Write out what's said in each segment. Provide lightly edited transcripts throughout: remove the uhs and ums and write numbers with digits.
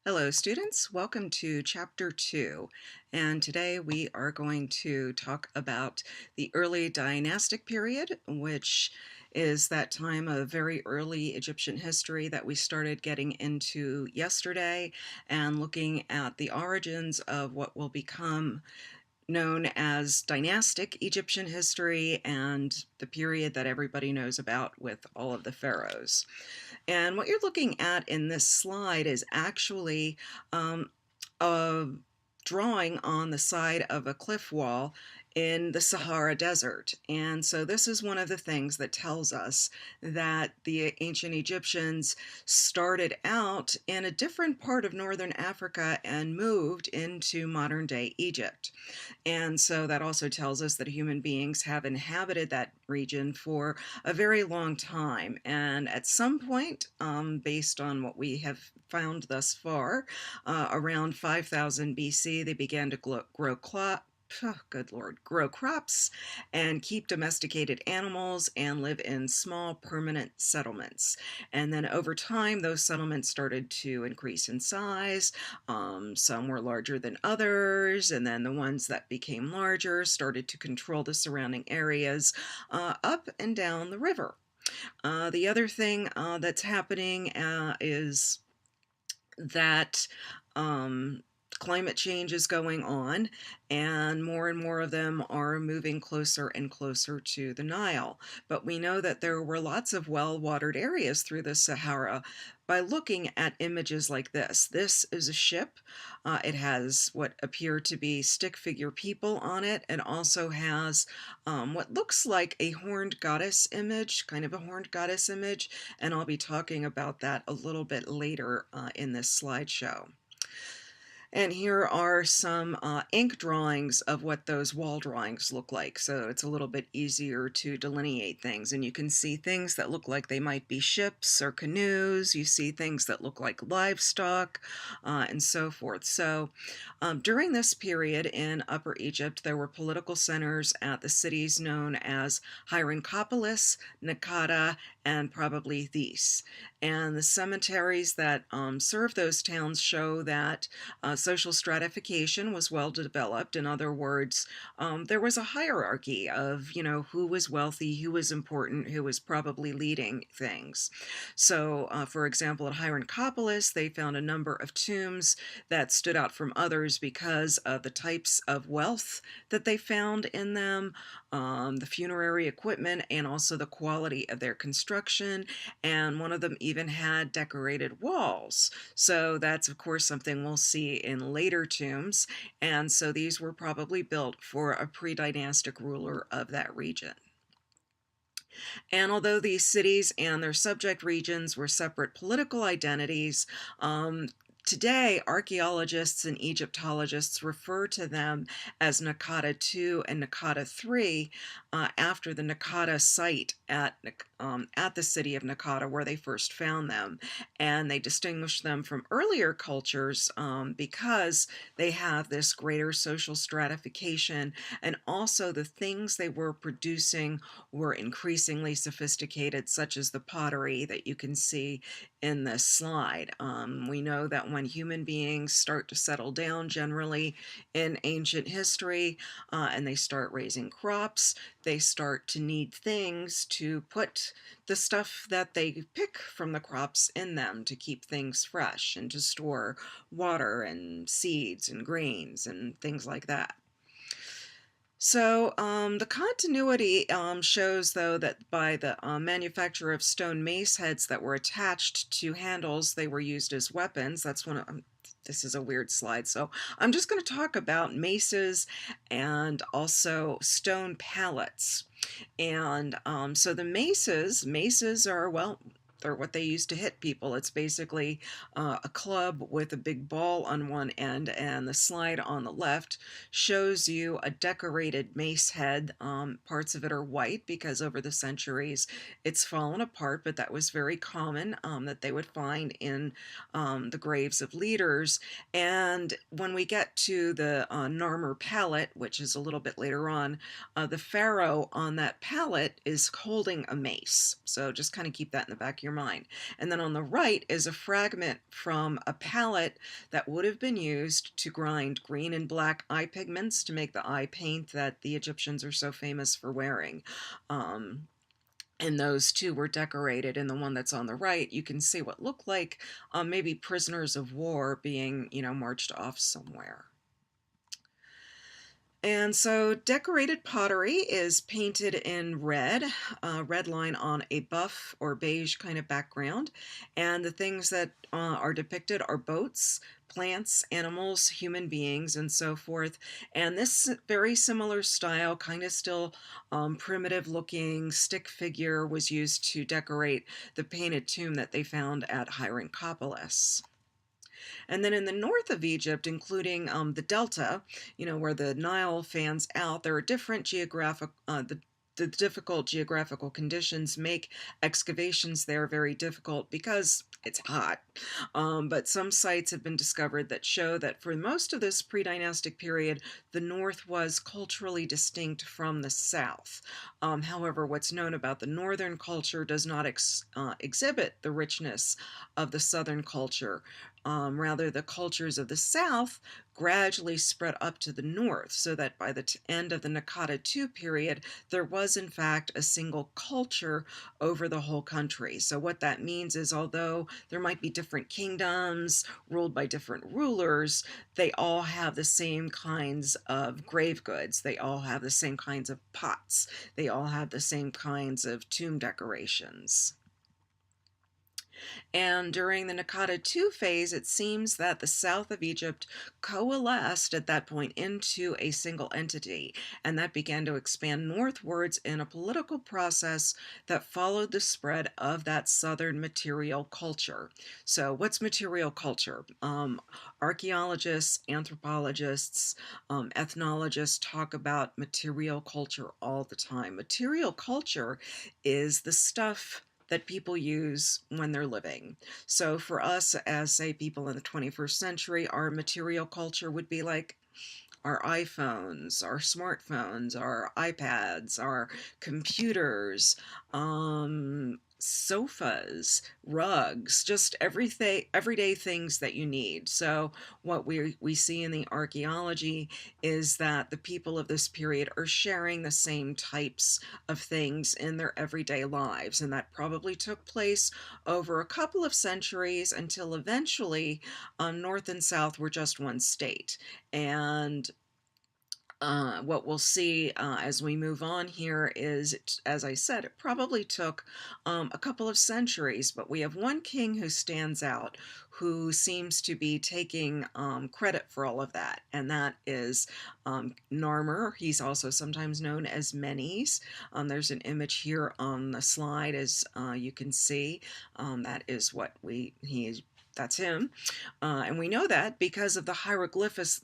Hello students, welcome to chapter 2, and today we are going to talk about the early dynastic period, which is that time of very early Egyptian history that we started getting into yesterday, and looking at the origins of what will become known as dynastic Egyptian history and the period that everybody knows about with all of the pharaohs. And what you're looking at in this slide is actually a drawing on the side of a cliff wall in the Sahara Desert. And so this is one of the things that tells us that the ancient Egyptians started out in a different part of northern Africa and moved into modern day Egypt. And so that also tells us that human beings have inhabited that region for a very long time. And at some point, based on what we have found thus far, around 5000 BC, they began to grow crops and keep domesticated animals and live in small permanent settlements. And then over time, those settlements started to increase in size. Some were larger than others, and then the ones that became larger started to control the surrounding areas up and down the river. The other thing that's happening is that climate change is going on, and more of them are moving closer and closer to the Nile. But we know that there were lots of well-watered areas through the Sahara by looking at images like this. This is a ship. It has what appear to be stick figure people on it, and also has what looks like a horned goddess image, kind of a horned goddess image, and I'll be talking about that a little bit later in this slideshow. And here are some ink drawings of what those wall drawings look like. So it's a little bit easier to delineate things. And you can see things that look like they might be ships or canoes. You see things that look like livestock and so forth. So during this period in Upper Egypt, there were political centers at the cities known as Hierakonpolis, Naqada, and probably These. And the cemeteries that serve those towns show that social stratification was well developed. In other words, there was a hierarchy of, who was wealthy, who was important, who was probably leading things. So, for example, at Hierakonpolis, they found a number of tombs that stood out from others because of the types of wealth that they found in them, the funerary equipment, and also the quality of their construction. And one of them even had decorated walls. So that's, of course, something we'll see in later tombs. And so these were probably built for a pre-dynastic ruler of that region. And although these cities and their subject regions were separate political identities, today, archaeologists and Egyptologists refer to them as Naqada II and Naqada III after the Naqada site at the city of Naqada where they first found them. And they distinguish them from earlier cultures because they have this greater social stratification, and also the things they were producing were increasingly sophisticated, such as the pottery that you can see in this slide. We know that when human beings start to settle down generally in ancient history and they start raising crops, they start to need things to put the stuff that they pick from the crops in them to keep things fresh and to store water and seeds and grains and things like that. So the continuity shows, though, that by the manufacture of stone mace heads that were attached to handles, they were used as weapons. That's one of this is a weird slide, so I'm just going to talk about maces and also stone pallets. And so the maces are, well, they're what they use to hit people. It's basically a club with a big ball on one end, and the slide on the left shows you a decorated mace head. Parts of it are white because over the centuries it's fallen apart, but that was very common that they would find in the graves of leaders. And when we get to the Narmer pallet, which is a little bit later on, the pharaoh on that pallet is holding a mace. So just kind of keep that in the back of your your mind. And then on the right is a fragment from a palette that would have been used to grind green and black eye pigments to make the eye paint that the Egyptians are so famous for wearing. And those two were decorated. In the one that's on the right, you can see what looked like maybe prisoners of war being, marched off somewhere. And so decorated pottery is painted in red, red line on a buff or beige kind of background. And the things that are depicted are boats, plants, animals, human beings, and so forth. And this very similar style, kind of still primitive looking stick figure, was used to decorate the painted tomb that they found at Hierakonpolis. And then in the north of Egypt, including the delta, where the Nile fans out, there are different the difficult geographical conditions make excavations there very difficult because it's hot. But some sites have been discovered that show that for most of this pre-dynastic period, the north was culturally distinct from the south. However, what's known about the northern culture does not exhibit the richness of the southern culture. Rather, the cultures of the south gradually spread up to the north, so that by the end of the Naqada II period, there was in fact a single culture over the whole country. So what that means is, although there might be different kingdoms ruled by different rulers, they all have the same kinds of grave goods. They all have the same kinds of pots. They all have the same kinds of tomb decorations. And during the Naqada II phase, it seems that the south of Egypt coalesced at that point into a single entity, and that began to expand northwards in a political process that followed the spread of that southern material culture. So what's material culture? Archaeologists, anthropologists, ethnologists talk about material culture all the time. Material culture is the stuff that people use when they're living. So for us, as say people in the 21st century, our material culture would be like our iPhones, our smartphones, our iPads, our computers, sofas, rugs, just everyday things that you need. So what we see in the archaeology is that the people of this period are sharing the same types of things in their everyday lives, and that probably took place over a couple of centuries until eventually North and South were just one state. And what we'll see as we move on here is, as I said, it probably took a couple of centuries, but we have one king who stands out, who seems to be taking credit for all of that, and that is Narmer. He's also sometimes known as Menes. There's an image here on the slide, as you can see. That is what that's him. And we know that because of the hieroglyphics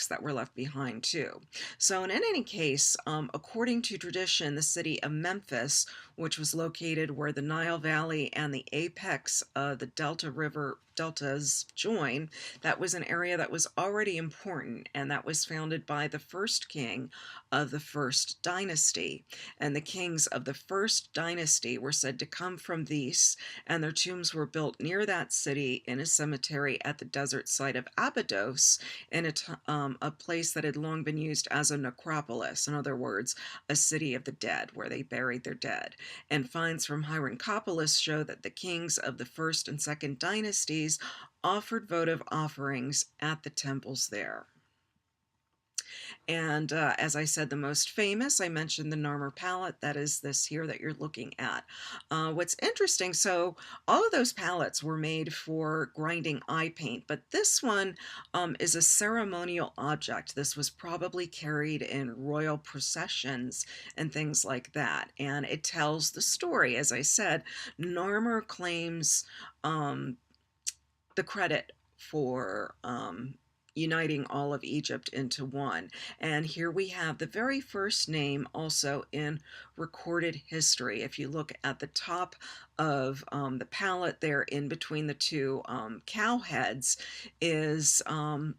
that were left behind too. So in any case, according to tradition, the city of Memphis, which was located where the Nile Valley and the apex of the deltas join, that was an area that was already important, and that was founded by the first king of the first dynasty. And the kings of the first dynasty were said to come from these, and their tombs were built near that city in a cemetery at the desert site of Abydos, in a place that had long been used as a necropolis, in other words, a city of the dead, where they buried their dead. And finds from Hierakonpolis show that the kings of the first and second dynasties offered votive offerings at the temples there. And as I said, the most famous, I mentioned the Narmer palette. That is this here that you're looking at. What's interesting, so all of those palettes were made for grinding eye paint, but this one is a ceremonial object. This was probably carried in royal processions and things like that. And it tells the story. As I said, Narmer claims the credit for uniting all of Egypt into one. And here we have the very first name also in recorded history. If you look at the top of the palette there in between the two cow heads is the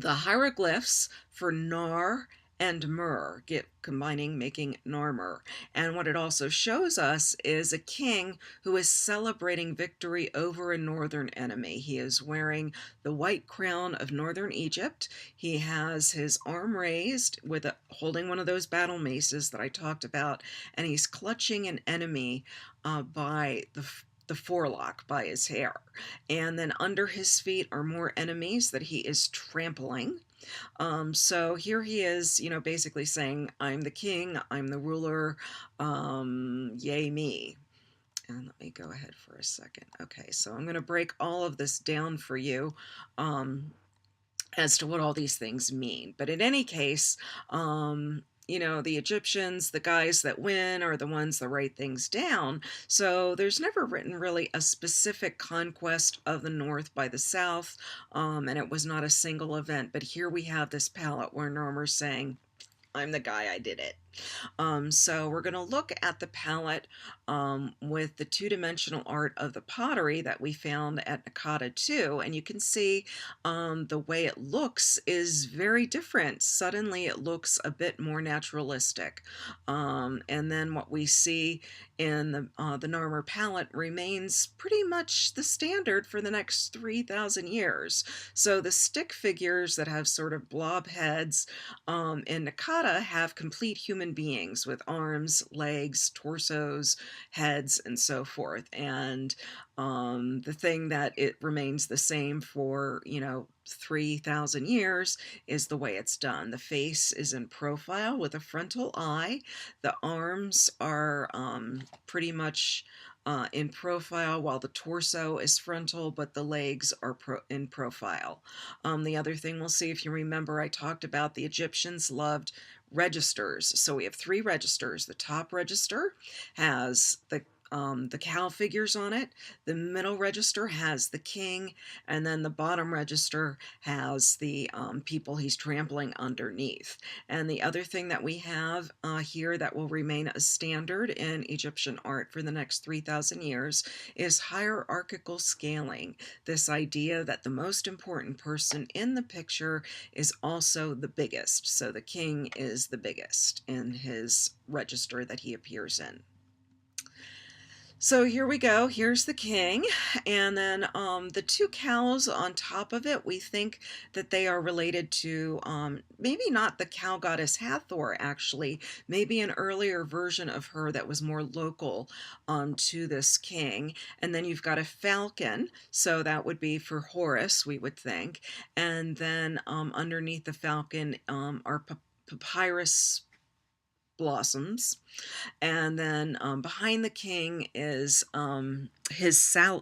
hieroglyphs for Nar and myrrh, get combining, making Narmer. And what it also shows us is a king who is celebrating victory over a northern enemy. He is wearing the white crown of northern Egypt. He has his arm raised with holding one of those battle maces that I talked about, and he's clutching an enemy by the forelock, by his hair. And then under his feet are more enemies that he is trampling. So here he is, basically saying, I'm the king, I'm the ruler, yay me. And let me go ahead for a second. Okay, so I'm going to break all of this down for you. As to what all these things mean. But in any case, the Egyptians, the guys that win, are the ones that write things down. So there's never written really a specific conquest of the North by the South, and it was not a single event. But here we have this palette where Narmer's saying, I'm the guy, I did it. So we're going to look at the palette with the two-dimensional art of the pottery that we found at Naqada too, and you can see the way it looks is very different. Suddenly it looks a bit more naturalistic, and then what we see in the Narmer palette remains pretty much the standard for the next 3,000 years. So the stick figures that have sort of blob heads in Naqada have complete human beings with arms, legs, torsos, heads, and so forth. And the thing that it remains the same for, 3,000 years is the way it's done. The face is in profile with a frontal eye. The arms are pretty much in profile, while the torso is frontal, but the legs are in profile. The other thing we'll see, if you remember, I talked about the Egyptians loved registers. So we have 3 registers. The top register has the cow figures on it. The middle register has the king, and then the bottom register has the people he's trampling underneath. And the other thing that we have here that will remain a standard in Egyptian art for the next 3,000 years is hierarchical scaling. This idea that the most important person in the picture is also the biggest. So the king is the biggest in his register that he appears in. So here we go. Here's the king, and then the 2 cows on top of it, we think that they are related to maybe not the cow goddess Hathor, actually, maybe an earlier version of her that was more local to this king. And then you've got a falcon, so that would be for Horus, we would think. And then underneath the falcon are papyrus blossoms. And then behind the king is his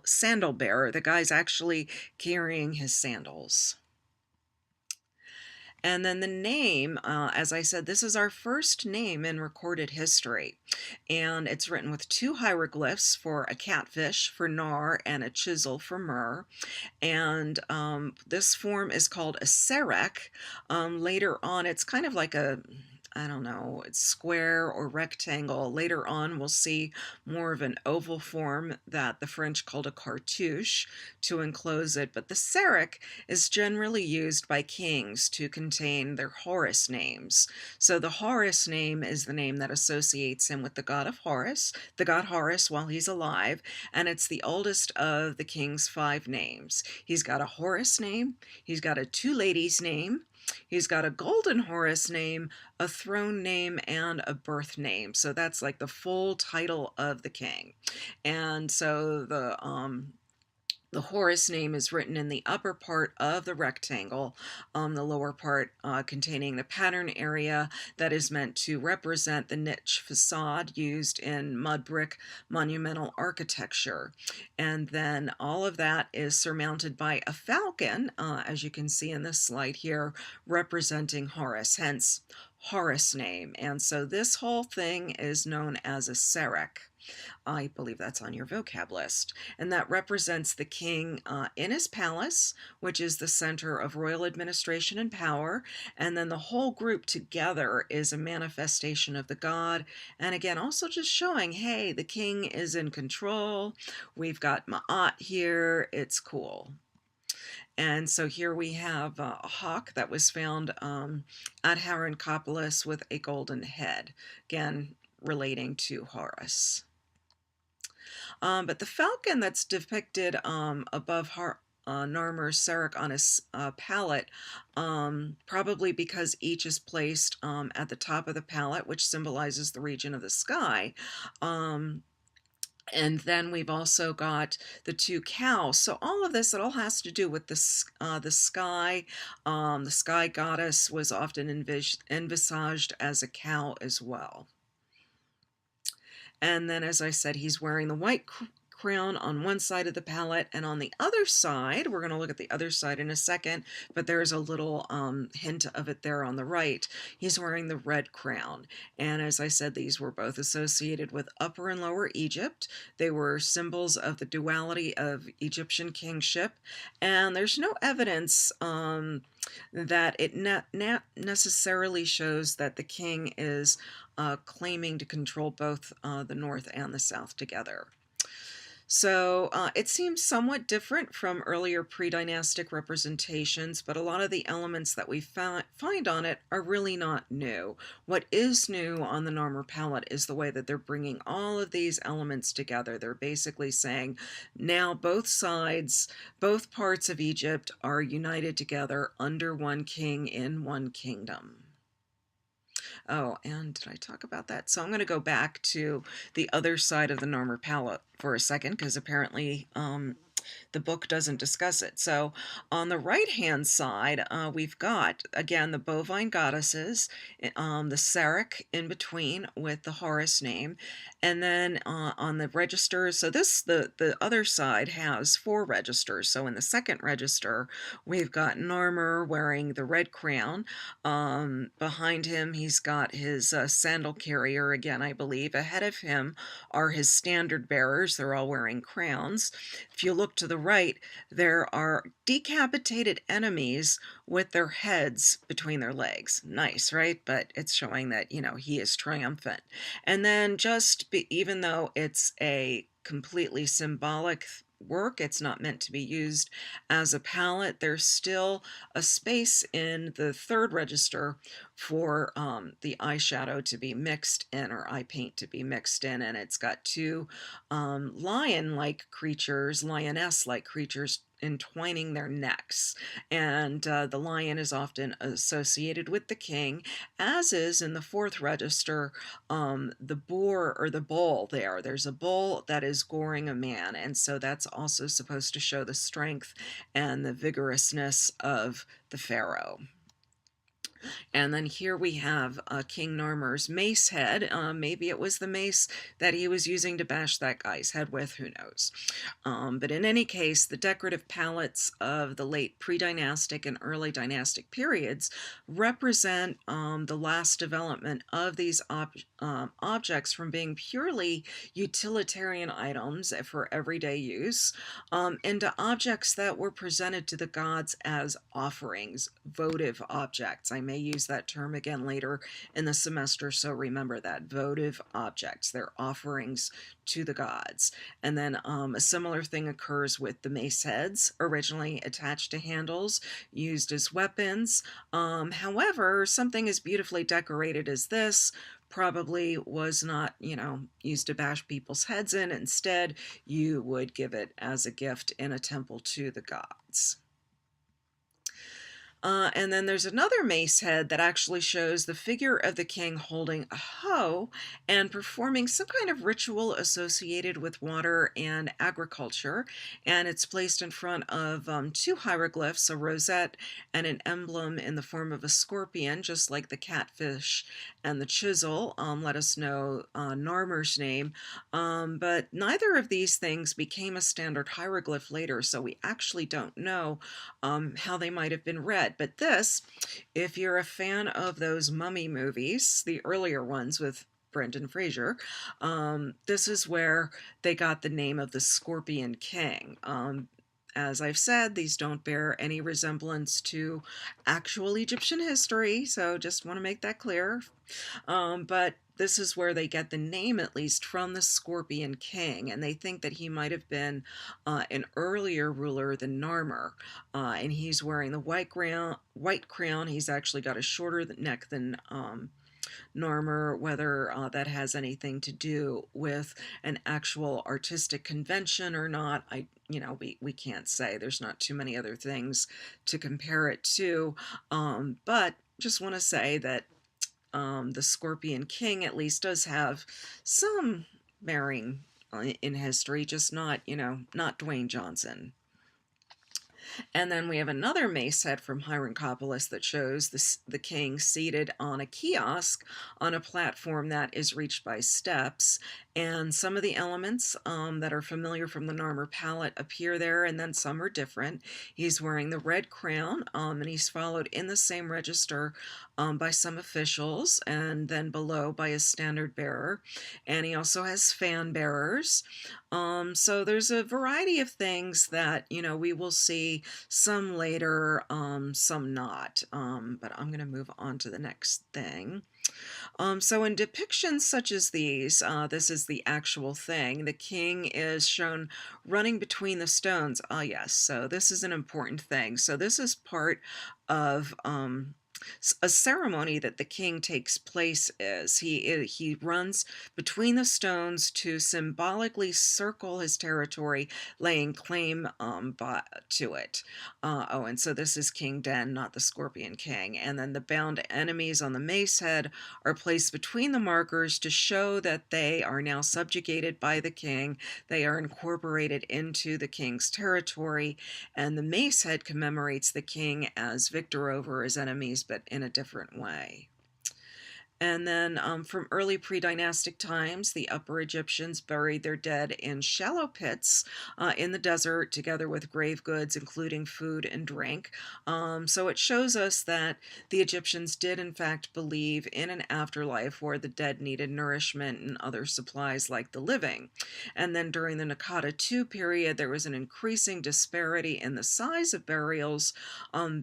sandal bearer. The guy's actually carrying his sandals. And then the name, as I said, this is our first name in recorded history. And it's written with 2 hieroglyphs, for a catfish for Nar and a chisel for Myrrh. And this form is called a serek. Later on, it's kind of like I don't know, it's square or rectangle. Later on, we'll see more of an oval form that the French called a cartouche to enclose it. But the serek is generally used by kings to contain their Horus names. So the Horus name is the name that associates him with the god of Horus, the god Horus while he's alive, and it's the oldest of the king's 5 names. He's got a Horus name, he's got a 2 ladies name, he's got a golden Horus name, a throne name, and a birth name. So that's like the full title of the king. And so the Horus name is written in the upper part of the rectangle, the lower part containing the pattern area that is meant to represent the niche facade used in mud brick monumental architecture. And then all of that is surmounted by a falcon, as you can see in this slide here, representing Horus, hence Horus name. And so this whole thing is known as a serek. I believe that's on your vocab list. And that represents the king in his palace, which is the center of royal administration and power. And then the whole group together is a manifestation of the god. And again, also just showing, hey, the king is in control. We've got Ma'at here. It's cool. And so here we have a hawk that was found at Hierakonpolis with a golden head, again relating to Horus. But the falcon that's depicted above Narmer's Sarek on his palette, probably because each is placed at the top of the palette, which symbolizes the region of the sky. And then we've also got the two cows. So all of this, it all has to do with the sky. The sky goddess was often envisaged as a cow as well. And then, as I said, he's wearing the white crown on one side of the palette, and on the other side, we're going to look at the other side in a second, but there's a little hint of it there on the right. He's wearing the red crown. And as I said, these were both associated with Upper and Lower Egypt. They were symbols of the duality of Egyptian kingship, and there's no evidence that it necessarily shows that the king is claiming to control both the north and the south together. So it seems somewhat different from earlier pre-dynastic representations, but a lot of the elements that we find on it are really not new. What is new on the Narmer palette is the way that they're bringing all of these elements together. They're basically saying now both sides, both parts of Egypt are united together under one king in one kingdom. Oh, and did I talk about that? So I'm going to go back to the other side of the Narmer palette for a second, because apparently the book doesn't discuss it. So on the right-hand side, we've got, again, the bovine goddesses, the Sarek in between with the Horus name, and then on the registers, so the other side has 4 registers. So in the second register, we've got Narmer wearing the red crown. Behind him, he's got his sandal carrier, again, I believe. Ahead of him are his standard bearers. They're all wearing crowns. If you look to the right, there are decapitated enemies with their heads between their legs. Nice, right? But it's showing that, he is triumphant. And then even though it's a completely symbolic work, it's not meant to be used as a palette, there's still a space in the third register for the eyeshadow to be mixed in, or eye paint to be mixed in, and it's got 2 lion-like creatures, lioness-like creatures entwining their necks, and the lion is often associated with the king, as is in the 4th register the boar, or the bull. There's a bull that is goring a man, and so that's also supposed to show the strength and the vigorousness of the pharaoh. And then here we have King Narmer's mace head. Maybe it was the mace that he was using to bash that guy's head with, who knows. But in any case, the decorative palettes of the late pre-dynastic and early dynastic periods represent the last development of these objects from being purely utilitarian items for everyday use into objects that were presented to the gods as offerings, votive objects. I may use that term again later in the semester, so remember that. Votive objects. They're offerings to the gods. And then a similar thing occurs with the mace heads, originally attached to handles, used as weapons. However, something as beautifully decorated as this probably was not, used to bash people's heads in. Instead, you would give it as a gift in a temple to the gods. And then there's another mace head that actually shows the figure of the king holding a hoe and performing some kind of ritual associated with water and agriculture. And it's placed in front of 2 hieroglyphs, a rosette and an emblem in the form of a scorpion, just like the catfish and the chisel. Let us know Narmer's name. But neither of these things became a standard hieroglyph later, so we actually don't know how they might have been read. But this, if you're a fan of those mummy movies, the earlier ones with Brendan Fraser, this is where they got the name of the Scorpion King. As I've said, these don't bear any resemblance to actual Egyptian history, so just want to make that clear. But this is where they get the name, at least, from the Scorpion King, and they think that he might have been an earlier ruler than Narmer. And he's wearing the white crown. White crown. He's actually got a shorter neck than Narmer. Whether that has anything to do with an actual artistic convention or not, we can't say. There's not too many other things to compare it to. But just want to say that the Scorpion King at least does have some bearing in history, just not, not Dwayne Johnson. And then we have another mace head from Hierakonpolis that shows the king seated on a kiosk on a platform that is reached by steps. And some of the elements that are familiar from the Narmer palette appear there, and then some are different. He's wearing the red crown, and he's followed in the same register by some officials, and then below by a standard bearer. And he also has fan bearers. So there's a variety of things that, we will see, some later, some not. But I'm going to move on to the next thing. So in depictions such as these, this is the actual thing. The king is shown running between the stones. Ah, yes, so this is an important thing. So this is part of a ceremony that the king takes place is he runs between the stones to symbolically circle his territory, laying claim to it. And so this is King Den, not the Scorpion King. And then the bound enemies on the mace head are placed between the markers to show that they are now subjugated by the king. They are incorporated into the king's territory, and the mace head commemorates the king as victor over his enemies, but in a different way. And then from early pre-dynastic times, the Upper Egyptians buried their dead in shallow pits in the desert, together with grave goods, including food and drink. So it shows us that the Egyptians did, in fact, believe in an afterlife where the dead needed nourishment and other supplies like the living. And then during the Naqada II period, there was an increasing disparity in the size of burials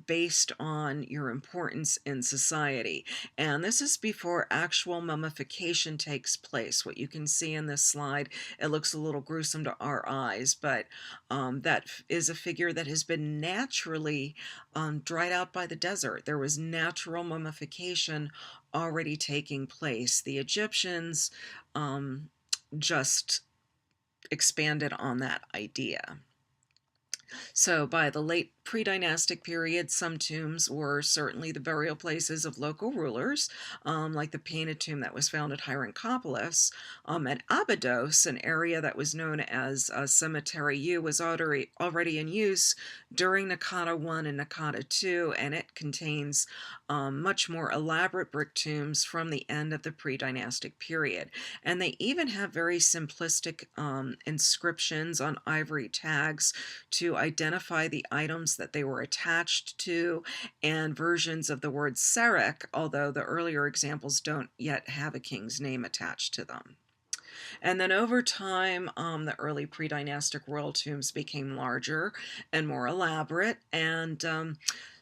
based on your importance in society. And this is before actual mummification takes place. What you can see in this slide, it looks a little gruesome to our eyes, but that is a figure that has been naturally dried out by the desert. There was natural mummification already taking place. The Egyptians just expanded on that idea. So by the late pre-dynastic period, some tombs were certainly the burial places of local rulers, like the painted tomb that was found at Hierakonpolis. At Abydos, an area that was known as Cemetery U was already in use during Naqada I and Naqada II, and it contains much more elaborate brick tombs from the end of the pre-dynastic period. And they even have very simplistic inscriptions on ivory tags to identify the items that they were attached to, and versions of the word Serek, although the earlier examples don't yet have a king's name attached to them. And then over time, the early pre-dynastic royal tombs became larger and more elaborate, and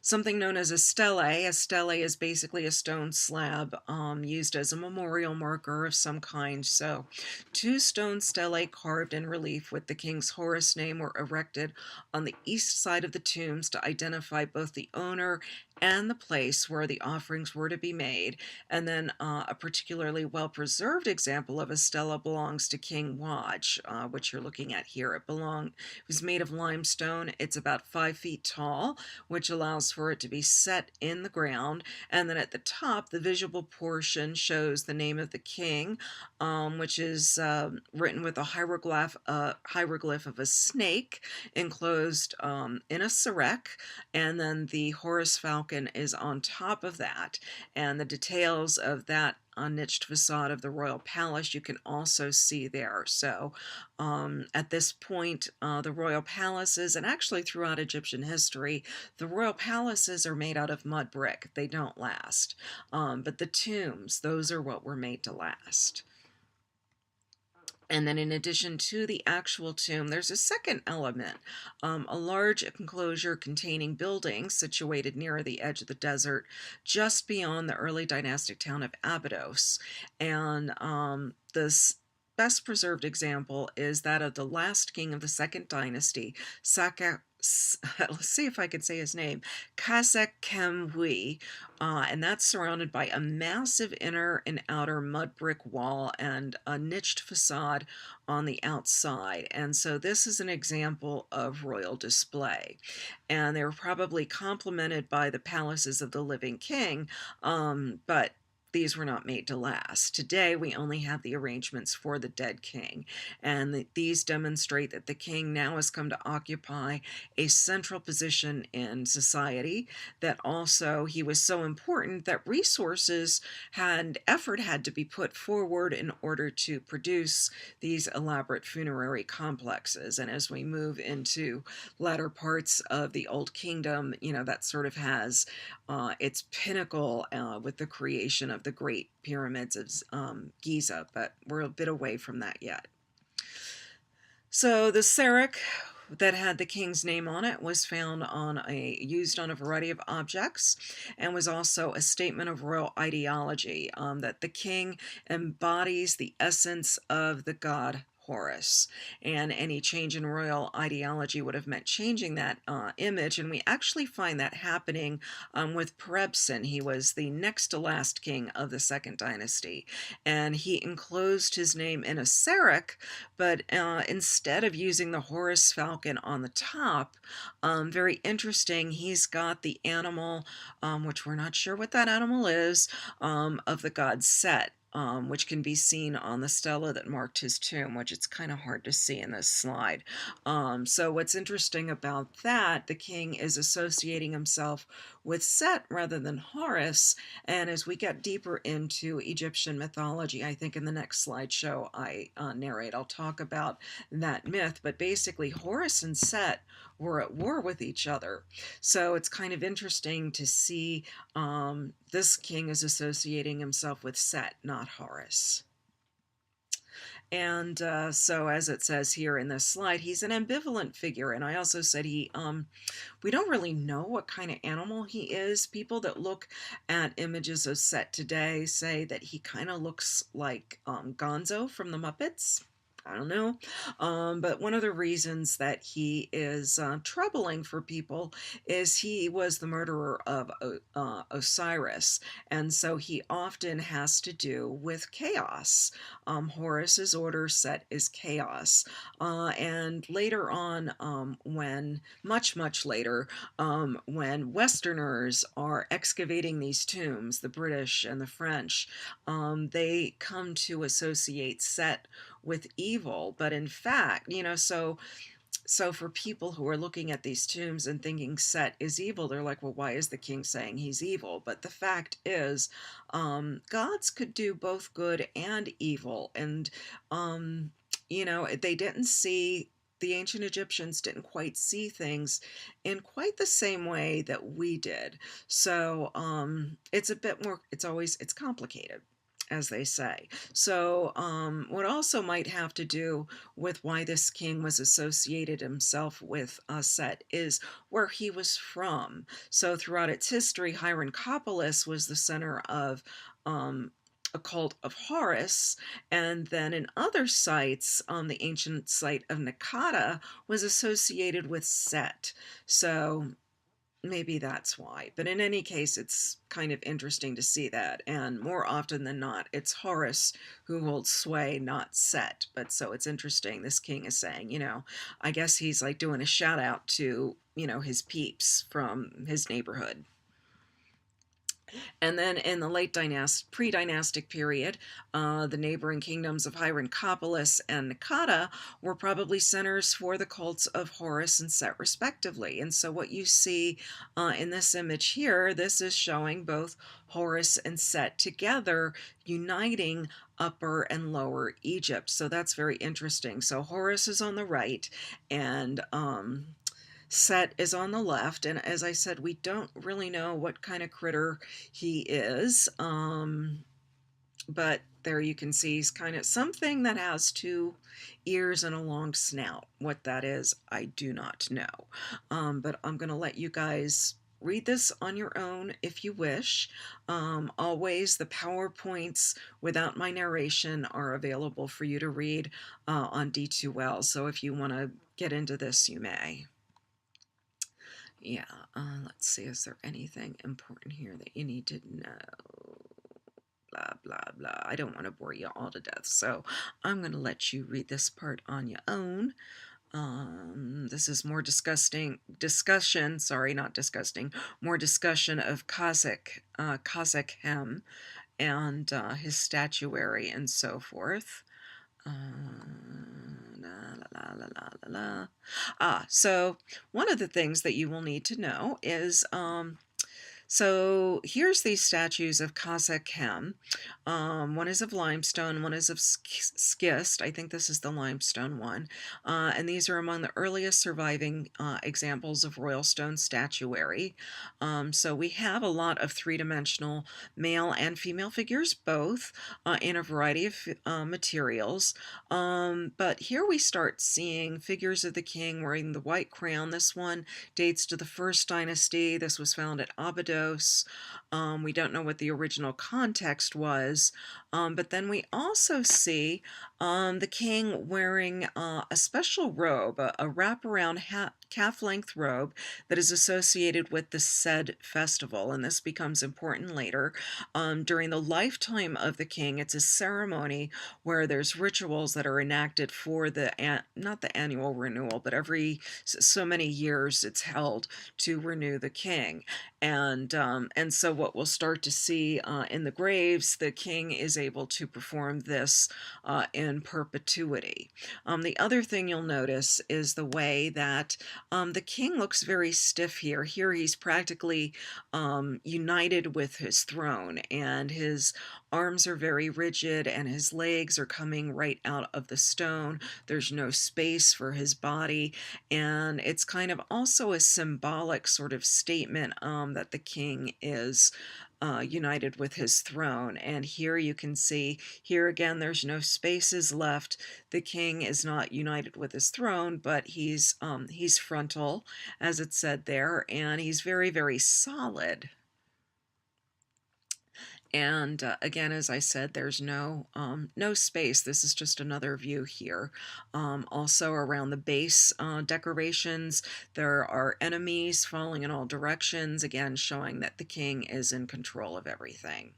something known as a stele. A stele is basically a stone slab used as a memorial marker of some kind. So 2 stone stelae carved in relief with the king's Horus name were erected on the east side of the tombs to identify both the owner and the place where the offerings were to be made. And then a particularly well-preserved example of a stela belongs to King Waj, which you're looking at here. It was made of limestone. It's about 5 feet tall, which allows for it to be set in the ground. And then at the top, the visible portion shows the name of the king, which is written with a hieroglyph of a snake enclosed in a serek, and then the Horus falcon is on top of that. And the details of that niched facade of the royal palace you can also see there. So at this point, the royal palaces, and actually throughout Egyptian history, the royal palaces are made out of mud brick. They don't last. But the tombs, those are what were made to last. And then, in addition to the actual tomb, there's a second element, a large enclosure containing buildings situated near the edge of the desert, just beyond the early dynastic town of Abydos. And this best preserved example is that of the last king of the second dynasty, let's see if I can say his name, Kasekemhui, and that's surrounded by a massive inner and outer mud brick wall and a niched facade on the outside. And so this is an example of royal display. And they were probably complemented by the palaces of the living king, but these were not made to last. Today, we only have the arrangements for the dead king, and these demonstrate that the king now has come to occupy a central position in society, that also he was so important that resources and effort had to be put forward in order to produce these elaborate funerary complexes. And as we move into latter parts of the Old Kingdom, that sort of has its pinnacle with the creation of the Great Pyramids of Giza, but we're a bit away from that yet. So the Serach that had the king's name on it was found used on a variety of objects, and was also a statement of royal ideology, that the king embodies the essence of the god Horus, and any change in royal ideology would have meant changing that image, and we actually find that happening with Perebsen. He was the next to last king of the second dynasty, and he enclosed his name in a serach, but instead of using the Horus falcon on the top, very interesting, he's got the animal, which we're not sure what that animal is, of the god Set. Which can be seen on the stela that marked his tomb, which it's kind of hard to see in this slide. So what's interesting about that, the king is associating himself with Set rather than Horus, and as we get deeper into Egyptian mythology, I think in the next slideshow I narrate, I'll talk about that myth, but basically Horus and Set were at war with each other. So it's kind of interesting to see this king is associating himself with Set, not Horus. And so, as it says here in this slide, he's an ambivalent figure. And I also said we don't really know what kind of animal he is. People that look at images of Set today say that he kind of looks like Gonzo from the Muppets. I don't know. But one of the reasons that he is troubling for people is he was the murderer of Osiris, and so he often has to do with chaos. Horus's order, Set, is chaos. And later on, much later, when Westerners are excavating these tombs, the British and the French, they come to associate Set with evil. But in fact, so for people who are looking at these tombs and thinking Set is evil, they're like, well, why is the king saying he's evil? But the fact is, gods could do both good and evil. And they didn't see, the ancient Egyptians didn't quite see things in quite the same way that we did. So it's a bit more, it's complicated, as they say. So what also might have to do with why this king was associated himself with Set is where he was from. So throughout its history, Hierakonpolis was the center of a cult of Horus, and then in other sites, the ancient site of Nakata was associated with Set. So maybe that's why. But in any case, it's kind of interesting to see that. And more often than not, it's Horus who holds sway, not Set. But so it's interesting. This king is saying, I guess he's like doing a shout out to, his peeps from his neighborhood. And then in the late pre-dynastic period, the neighboring kingdoms of Hierakonpolis and Nakata were probably centers for the cults of Horus and Set respectively. And so what you see in this image here, this is showing both Horus and Set together, uniting Upper and Lower Egypt. So that's very interesting. So Horus is on the right, and Set is on the left, and as I said, we don't really know what kind of critter he is. But there you can see he's kind of something that has two ears and a long snout. What that is, I do not know. But I'm going to let you guys read this on your own if you wish. Always, the PowerPoints without my narration are available for you to read on D2L. So if you want to get into this, you may. Yeah, let's see, is there anything important here that you need to know? Blah, blah, blah. I don't want to bore you all to death, so I'm going to let you read this part on your own. This is more discussion, sorry, not disgusting, more discussion of Cossack hem and his statuary and so forth. So one of the things that you will need to know is so here's these statues of Kasa Kem. One is of limestone, one is of schist. I think this is the limestone one. And these are among the earliest surviving examples of royal stone statuary. So we have a lot of three-dimensional male and female figures, both in a variety of materials. But here we start seeing figures of the king wearing the white crown. This one dates to the first dynasty. This was found at Abydos. We don't know what the original context was, but then we also see the king wearing a special robe, a wraparound calf-length robe that is associated with the Sed festival, and this becomes important later. During the lifetime of the king, it's a ceremony where there's rituals that are enacted for the, not the annual renewal, but every so many years it's held to renew the king. And so what we'll start to see in the graves, the king is able to perform this in perpetuity. The other thing you'll notice is the way that the king looks very stiff here. Here he's practically united with his throne, and his arms are very rigid and his legs are coming right out of the stone. There's no space for his body, and it's kind of also a symbolic sort of statement that the king is united with his throne. And here you can see, here again, there's no spaces left. The king is not united with his throne, but he's frontal, as it said there, and he's very, very solid. And again, as I said, there's no space. This is just another view here. Also around the base decorations, there are enemies falling in all directions, again showing that the king is in control of everything.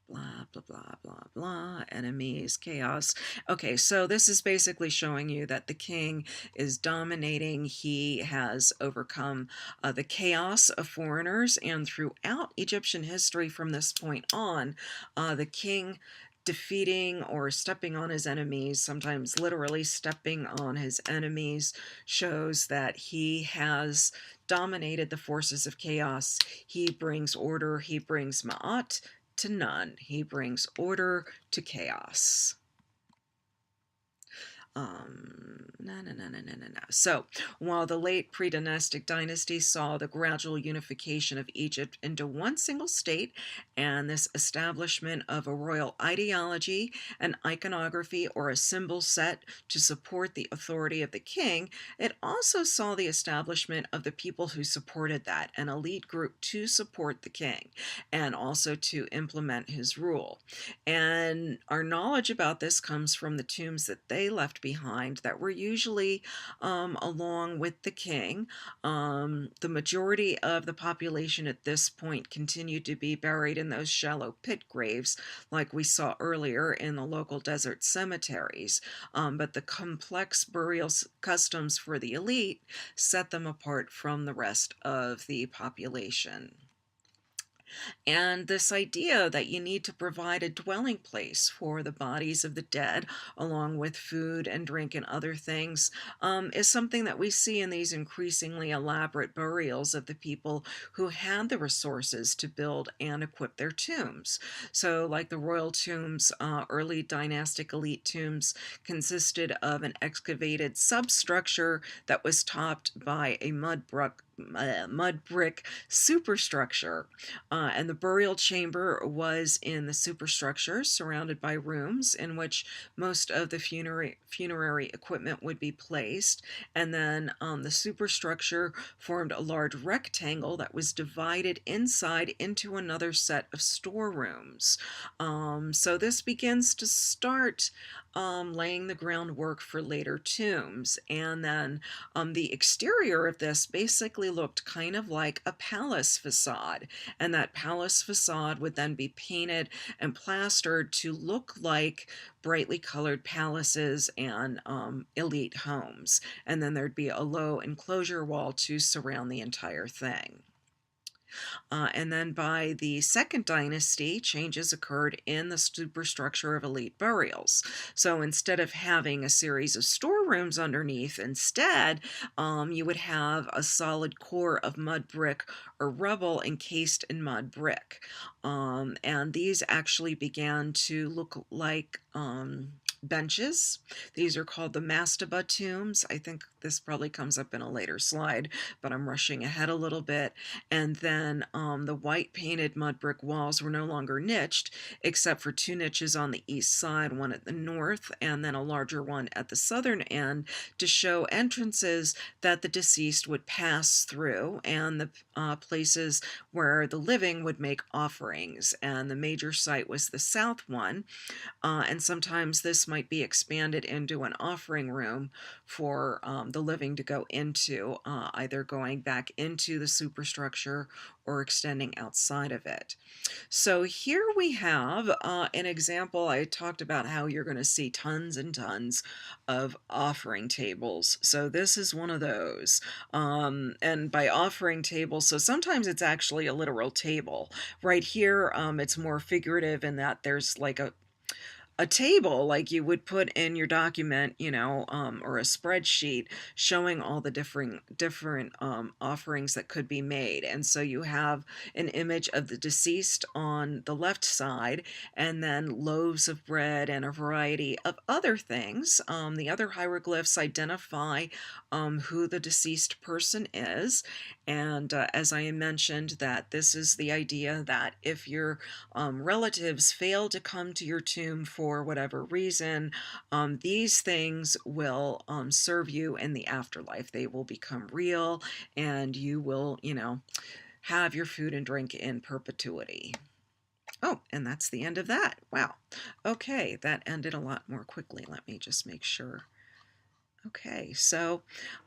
Blah, blah, blah, blah, blah, enemies, chaos. Okay, so this is basically showing you that the king is dominating. He has overcome the chaos of foreigners, and throughout Egyptian history from this point on, the king defeating or stepping on his enemies, sometimes literally stepping on his enemies, shows that he has dominated the forces of chaos. He brings order, he brings ma'at to none. He brings order to chaos. So, while the late pre-dynastic dynasty saw the gradual unification of Egypt into one single state and this establishment of a royal ideology, an iconography, or a symbol set to support the authority of the king, it also saw the establishment of the people who supported that, an elite group to support the king and also to implement his rule. And our knowledge about this comes from the tombs that they left behind that were usually along with the king. The majority of the population at this point continued to be buried in those shallow pit graves like we saw earlier in the local desert cemeteries. But the complex burial customs for the elite set them apart from the rest of the population. And this idea that you need to provide a dwelling place for the bodies of the dead, along with food and drink and other things, is something that we see in these increasingly elaborate burials of the people who had the resources to build and equip their tombs. So, like the royal tombs, early dynastic elite tombs consisted of an excavated substructure that was topped by a mud mud brick superstructure. And the burial chamber was in the superstructure, surrounded by rooms in which most of the funerary equipment would be placed. And then the superstructure formed a large rectangle that was divided inside into another set of storerooms. So this begins to start laying the groundwork for later tombs. And then the exterior of this basically looked kind of like a palace facade, and that palace facade would then be painted and plastered to look like brightly colored palaces and elite homes. And then there'd be a low enclosure wall to surround the entire thing. And then by the Second Dynasty, changes occurred in the superstructure of elite burials. So instead of having a series of storerooms underneath, instead, you would have a solid core of mud brick or rubble encased in mud brick. And these actually began to look like benches. These are called the mastaba tombs. I think this probably comes up in a later slide, but I'm rushing ahead a little bit. And then the white painted mud brick walls were no longer niched, except for two niches on the east side, one at the north, and then a larger one at the southern end to show entrances that the deceased would pass through, and the places where the living would make offerings. And the major site was the south one. And sometimes this might be expanded into an offering room for the living to go into, either going back into the superstructure or extending outside of it. So here we have an example. I talked about how you're going to see tons and tons of offering tables. So this is one of those. And by offering tables, so sometimes it's actually a literal table. Right here, it's more figurative in that there's like a table like you would put in your document, or a spreadsheet showing all the different offerings that could be made. And so you have an image of the deceased on the left side, and then loaves of bread and a variety of other things. The other hieroglyphs identify who the deceased person is. And as I mentioned, that this is the idea that if your relatives fail to come to your tomb for whatever reason, these things will serve you in the afterlife. They will become real, and you will, have your food and drink in perpetuity. Oh, and that's the end of that. Wow. Okay, that ended a lot more quickly. Let me just make sure. Okay, so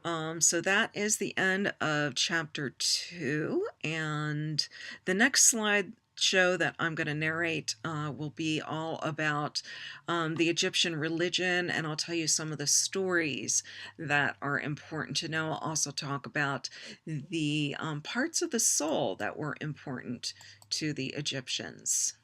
that is the end of chapter 2, and the next slide show that I'm going to narrate will be all about the Egyptian religion, and I'll tell you some of the stories that are important to know. I'll also talk about the parts of the soul that were important to the Egyptians.